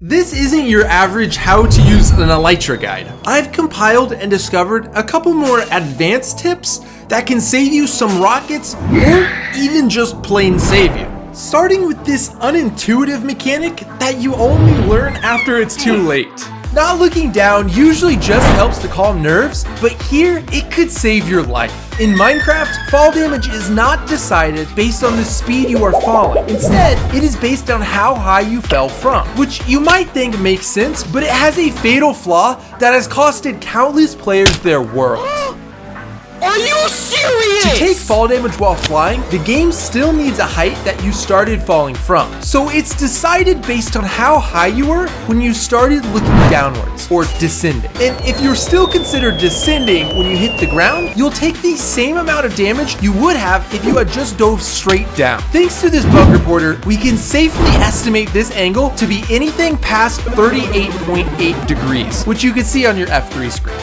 This isn't your average how to use an Elytra guide. I've compiled and discovered a couple more advanced tips that can save you some rockets or even just plain save you. Starting with this unintuitive mechanic that you only learn after it's too late. Not looking down usually just helps to calm nerves, but here it could save your life. In Minecraft, fall damage is not decided based on the speed you are falling. Instead, it is based on how high you fell from, which you might think makes sense, but it has a fatal flaw that has costed countless players their worlds. Are you serious? To take fall damage while flying, the game still needs a height that you started falling from. So it's decided based on how high you were when you started looking downwards, or descending. And if you're still considered descending when you hit the ground, you'll take the same amount of damage you would have if you had just dove straight down. Thanks to this bug reporter, we can safely estimate this angle to be anything past 38.8 degrees, which you can see on your F3 screen.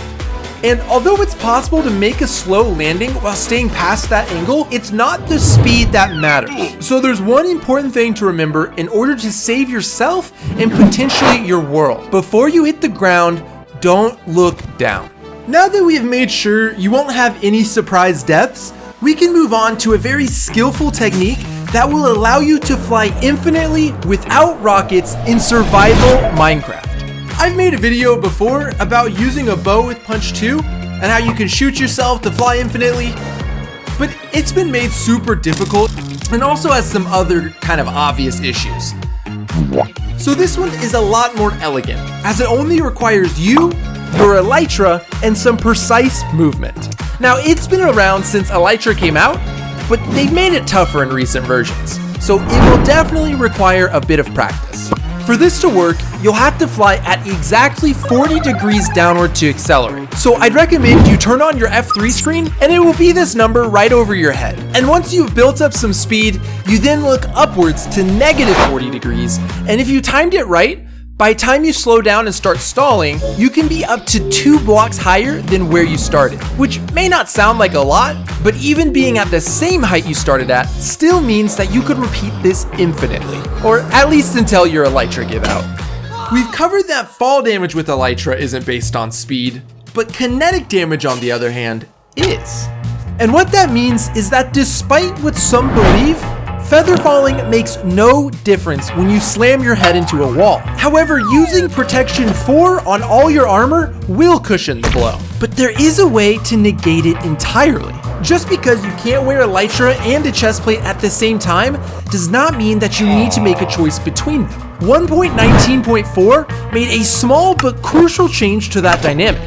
And although it's possible to make a slow landing while staying past that angle, it's not the speed that matters. So there's one important thing to remember in order to save yourself and potentially your world. Before you hit the ground, don't look down. Now that we have made sure you won't have any surprise deaths, we can move on to a very skillful technique that will allow you to fly infinitely without rockets in survival Minecraft. I've made a video before about using a bow with punch 2 and how you can shoot yourself to fly infinitely, but it's been made super difficult and also has some other kind of obvious issues. So this one is a lot more elegant, as it only requires you, your Elytra, and some precise movement. Now it's been around since Elytra came out, but they've made it tougher in recent versions, so it will definitely require a bit of practice. For this to work, you'll have to fly at exactly 40 degrees downward to accelerate. So I'd recommend you turn on your F3 screen and it will be this number right over your head. And once you've built up some speed, you then look upwards to negative 40 degrees. And if you timed it right, by the time you slow down and start stalling, you can be up to 2 blocks higher than where you started, which may not sound like a lot, but even being at the same height you started at still means that you could repeat this infinitely, or at least until your Elytra give out. We've covered that fall damage with Elytra isn't based on speed, but kinetic damage on the other hand is. And what that means is that despite what some believe, feather falling makes no difference when you slam your head into a wall. However, using protection 4 on all your armor will cushion the blow. But there is a way to negate it entirely. Just because you can't wear Elytra and a chest plate at the same time does not mean that you need to make a choice between them. 1.19.4 made a small but crucial change to that dynamic.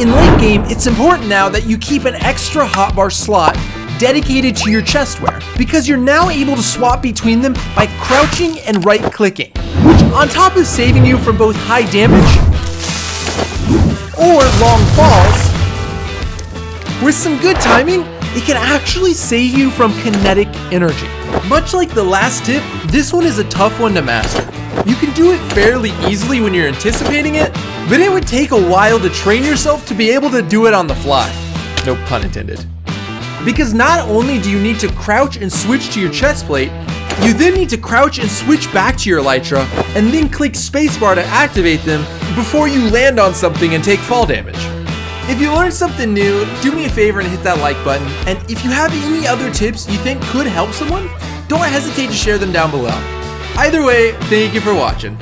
In late game, it's important now that you keep an extra hotbar slot dedicated to your chest wear, because you're now able to swap between them by crouching and right-clicking, which on top of saving you from both high damage or long falls, with some good timing, it can actually save you from kinetic energy. Much like the last tip, this one is a tough one to master. You can do it fairly easily when you're anticipating it, but it would take a while to train yourself to be able to do it on the fly. No pun intended. Because not only do you need to crouch and switch to your chest plate, you then need to crouch and switch back to your Elytra, and then click spacebar to activate them before you land on something and take fall damage. If you learned something new, do me a favor and hit that like button, and if you have any other tips you think could help someone, don't hesitate to share them down below. Either way, thank you for watching.